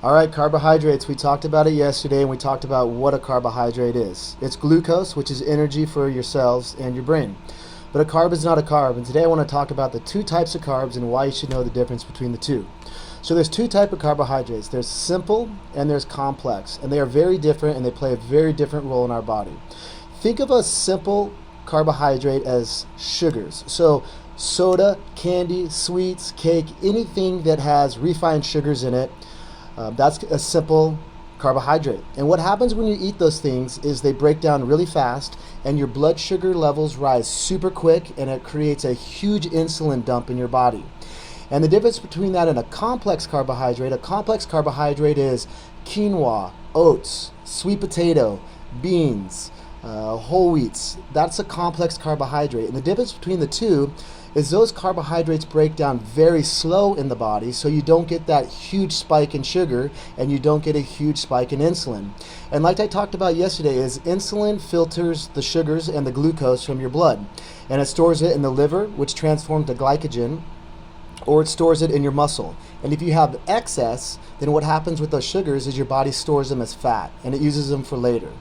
All right, carbohydrates. We talked about it yesterday and we talked about what a carbohydrate is. It's glucose, which is energy for your cells and your brain. But a carb is not a carb. And today I want to talk about the two types of carbs and why you should know the difference between the two. So there's two types of carbohydrates. There's simple and there's complex. And they are very different and they play a very different role in our body. Think of a simple carbohydrate as sugars. So soda, candy, sweets, cake, anything that has refined sugars in it. That's a simple carbohydrate. And what happens when you eat those things is they break down really fast and your blood sugar levels rise super quick and it creates a huge insulin dump in your body. And the difference between that and a complex carbohydrate is quinoa, oats, sweet potato, beans, whole wheats. That's a complex carbohydrate. And the difference between the two is those carbohydrates break down very slow in the body, so you don't get that huge spike in sugar and you don't get a huge spike in insulin. And like I talked about yesterday, is insulin filters the sugars and the glucose from your blood, and it stores it in the liver, which transforms to glycogen, or it stores it in your muscle. And if you have excess, then what happens with those sugars is your body stores them as fat and it uses them for later.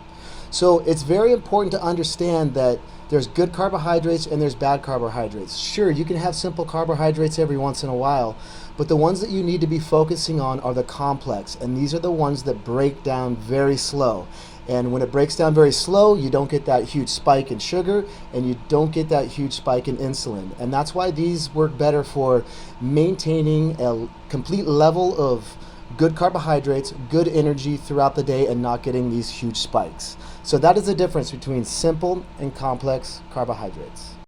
So it's very important to understand that there's good carbohydrates and there's bad carbohydrates. Sure, you can have simple carbohydrates every once in a while, but the ones that you need to be focusing on are the complex, and these are the ones that break down very slow. And when it breaks down very slow, you don't get that huge spike in sugar and you don't get that huge spike in insulin. And that's why these work better for maintaining a complete level of good carbohydrates, good energy throughout the day, and not getting these huge spikes. So that is the difference between simple and complex carbohydrates.